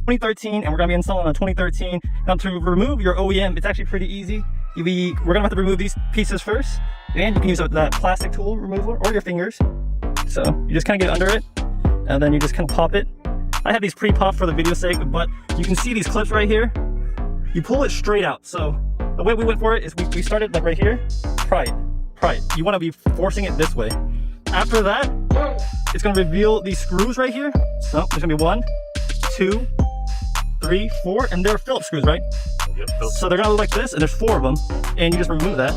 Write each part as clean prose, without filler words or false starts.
2013, and we're going to be installing a 2013. Now to remove your OEM, it's actually pretty easy. We're going to have to remove these pieces first, and you can use that plastic tool remover or your fingers. So you just kind of get under it, and then you just kind of pop it. I have these pre-popped for the video sake, but you can see these clips right here. You pull it straight out. So the way we went for it is we started like right here, pry it. You want to be forcing it this way. After that, it's going to reveal these screws right here. So there's going to be 1, 2, 3, 4, and they're Phillips screws, right? Yep. So they're going to look like this, and there's 4 of them, and you just remove that.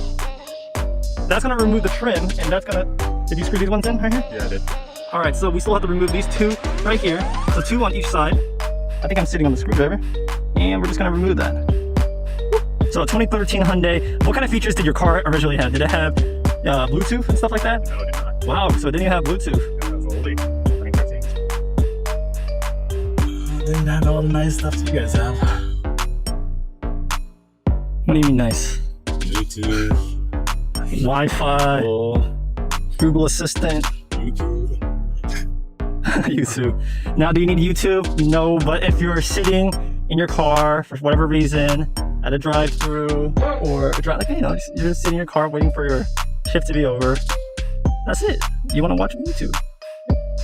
That's going to remove the trim, and that's going to... Did you screw these ones in right here? Yeah, I did. All right, so we still have to remove these 2 right here. So 2 on each side. I think I'm sitting on the screwdriver, and we're just going to remove that. So a 2013 Hyundai, what kind of features did your car originally have? Did it have Bluetooth and stuff like that? No, it did not. Wow, so it didn't even have Bluetooth. Yeah, that was oldie. 2013. Didn't have all the nice stuff you guys have. What do you mean nice? Bluetooth. Wi-Fi. Google Assistant. YouTube. YouTube. Now, do you need YouTube? No, but if you're sitting in your car for whatever reason at a drive-through or you're just sitting in your car waiting for your shift to be over, that's it. You want to watch YouTube.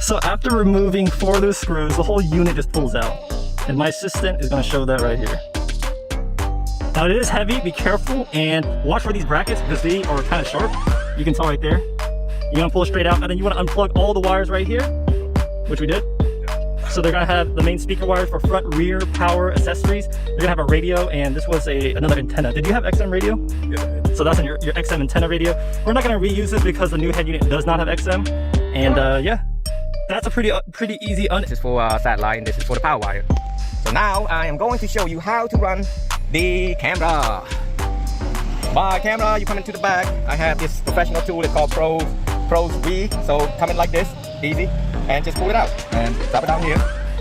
So after removing 4 of those screws, the whole unit just pulls out, and my assistant is going to show that right here. Now it is heavy, be careful and watch for these brackets because they are kind of sharp. You can tell right there. You want to pull it straight out, and then you want to unplug all the wires right here, which we did. So they're going to have the main speaker wires for front, rear, power, accessories. They're going to have a radio, and this was another antenna. Did you have XM radio? Yeah. So that's your XM antenna radio. We're not going to reuse this because the new head unit does not have XM. And yeah, that's a pretty easy. This is for satellite, and this is for the power wire. So now I am going to show you how to run the camera. By camera, you come into the back. I have this professional tool. It's called Pros V. So come in like this, easy, and just pull it out and drop it down here.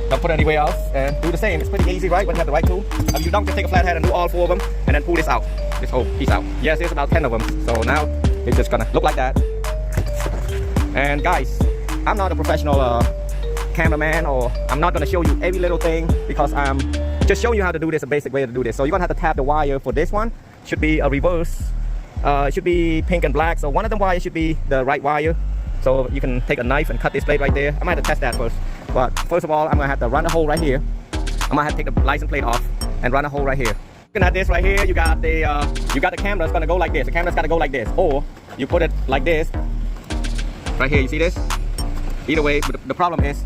Don't put it anywhere else, and do the same. It's pretty easy, right? When you have the right tool. You don't just take a flathead and do all 4 of them, and then pull this out. This whole piece out. Yes, there's about 10 of them. So now it's just gonna look like that. And guys, I'm not a professional cameraman, or I'm not gonna show you every little thing because I'm just showing you how to do this, a basic way to do this. So you're gonna have to tap the wire for this one. Should be a reverse. It should be pink and black. So one of the wires should be the right wire. So you can take a knife and cut this plate right there. I might have to test that first. But first of all, I'm gonna have to run a hole right here. I'm gonna have to take the license plate off and run a hole right here. Looking at this right here, you got the camera. It's gonna go like this. The camera's gotta go like this, or you put it like this. Right here, you see this? Either way, but the problem is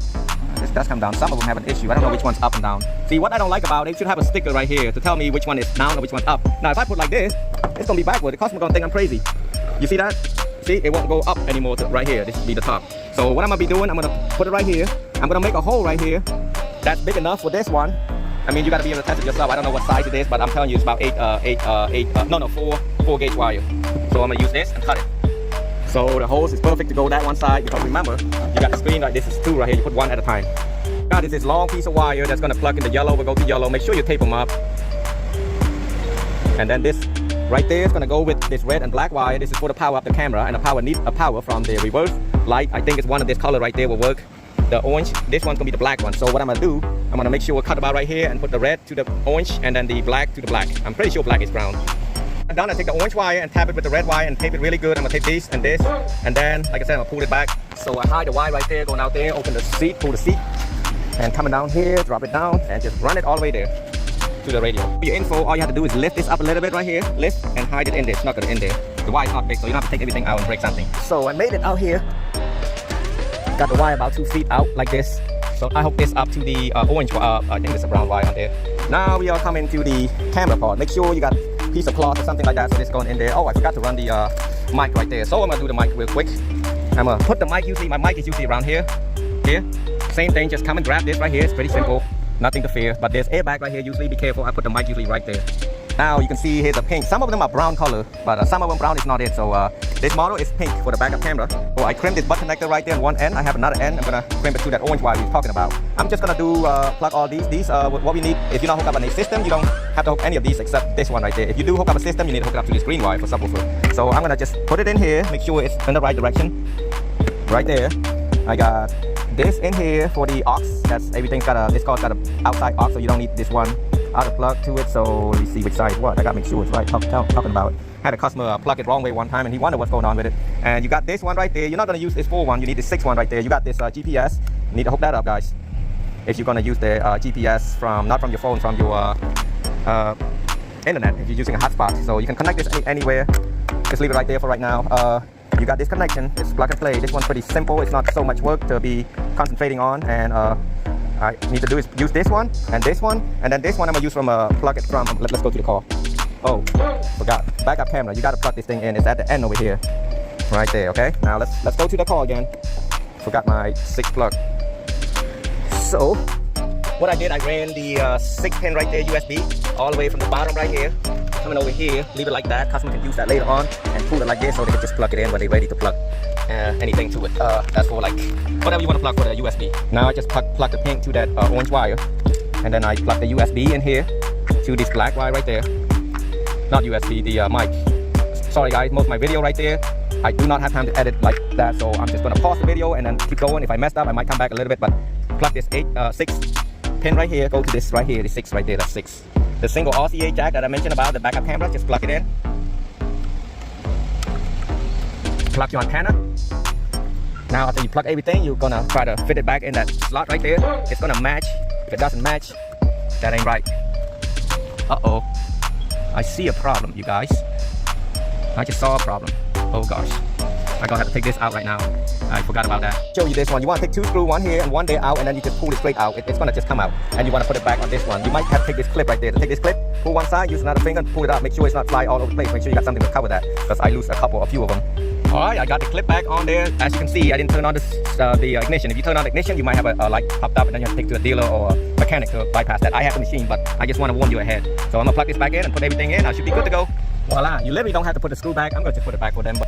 this does come down. Some of them have an issue. I don't know which one's up and down. See, what I don't like about it, it should have a sticker right here to tell me which one is down or which one's up. Now, if I put like this, it's gonna be backward. The customer's gonna think I'm crazy. You see that? See, it won't go up anymore to right here. This will be the top. So what I'm gonna be doing, I'm gonna put it right here. I'm gonna make a hole right here. That's big enough for this one. I mean, you gotta be able to test it yourself. I don't know what size it is, but I'm telling you, it's about 4 gauge wire. So I'm gonna use this and cut it. So the hose is perfect to go that one side, because remember, you got the screen like this is 2 right here. You put 1 at a time. Now this is long piece of wire that's gonna plug in the yellow. We'll go to yellow. Make sure you tape them up. And then this right there is gonna go with this red and black wire. This is for the power up the camera, and the power needs a power from the reverse light. I think it's one of this color right there will work. The orange, this one's gonna be the black one. So what I'm gonna do, I'm gonna make sure we'll cut about right here and put the red to the orange, and then the black to the black. I'm pretty sure black is brown. I'm done. I take the orange wire and tap it with the red wire and tape it really good. I'm gonna tape this and this, and then, like I said, I'm gonna pull it back. So I hide the wire right there, going out there, open the seat, pull the seat, and coming down here, drop it down, and just run it all the way there to the radio. For your info, all you have to do is lift this up a little bit right here, lift, and hide it in there. It's not gonna in there. The wire's not big, so you don't have to take everything out and break something. So I made it out here. Got the wire about 2 feet out like this. So I hook this up to the orange wire. I think there's a brown wire on there. Now we are coming to the camera part. Make sure you got a piece of cloth or something like that, so this going in there. Oh, I forgot to run the mic right there. So I'm gonna do the mic real quick. I'm gonna put the mic, usually my mic is usually around here. Same thing, just come and grab this right here. It's pretty simple, nothing to fear. But there's airbag right here, usually be careful. I put the mic usually right there. Now you can see here's a pink. Some of them are brown color, but some of them brown is not it. So this model is pink for the backup camera. So I crimped this butt connector right there on one end. I have another end. I'm gonna crimp it to that orange wire we were talking about. I'm just gonna do plug all these. What we need, if you don't hook up on a system, you don't have to hook any of these except this one right there. If you do hook up a system, you need to hook it up to this green wire for subwoofer. So I'm gonna just put it in here, make sure it's in the right direction. Right there. I got this in here for the aux. That's everything's got a, this car's got a outside aux, so you don't need this one outer plug to it. So let me see which side is what. I gotta make sure it's right. Talking about it. Had a customer plug it wrong way one time and he wondered what's going on with it. And you got this one right there. You're not gonna use this 4 one, you need the 6 one right there. You got this GPS. You need to hook that up, guys. If you're gonna use the GPS from, not from your phone, from your internet, if you're using a hotspot. So you can connect this anywhere. Just leave it right there for right now. You got this connection, it's plug and play. This one's pretty simple, it's not so much work to be concentrating on. And I need to do is use this one, and then this one I'm gonna use from plug it from, let's go to the car. Oh, forgot, backup camera, you gotta plug this thing in, it's at the end over here. Right there, okay? Now let's go to the car again. Forgot my 6 plug. So, what I did, I ran the 6 pin right there, USB, all the way from the bottom right here. Coming over here, leave it like that. Customer can use that later on and pull it like this, so they can just plug it in when they're ready to plug anything to it. That's for like whatever you want to plug for the USB. Now I just plug the pin to that orange wire, and then I plug the USB in here to this black wire right there. Not USB, the mic. Sorry guys, most of my video right there, I do not have time to edit like that, so I'm just gonna pause the video and then keep going. If I messed up, I might come back a little bit, but plug this 6 pin right here, go to this right here, the 6 right there, that's 6. The single RCA jack that I mentioned about, the backup camera, just plug it in. Plug your antenna. Now after you plug everything, you're gonna try to fit it back in that slot right there. It's gonna match. If it doesn't match, that ain't right. Uh-oh. I see a problem, you guys. I just saw a problem. Oh gosh. I'm gonna have to take this out right now. I forgot about that. Show you this one. You want to take 2 screws, one here and one there out, and then you just pull it straight out. It's gonna just come out. And you want to put it back on this one. You might have to take this clip right there. To take this clip, pull one side, use another finger, pull it out. Make sure it's not fly all over the place. Make sure you got something to cover that, because I lose a few of them. Alright, I got the clip back on there. As you can see, I didn't turn on the ignition. If you turn on the ignition, you might have a light popped up, and then you have to take it to a dealer or a mechanic to bypass that. I have the machine, but I just want to warn you ahead. So I'm gonna plug this back in and put everything in. I should be good to go. Voila, you literally don't have to put the screw back. I'm gonna just put it back for them. But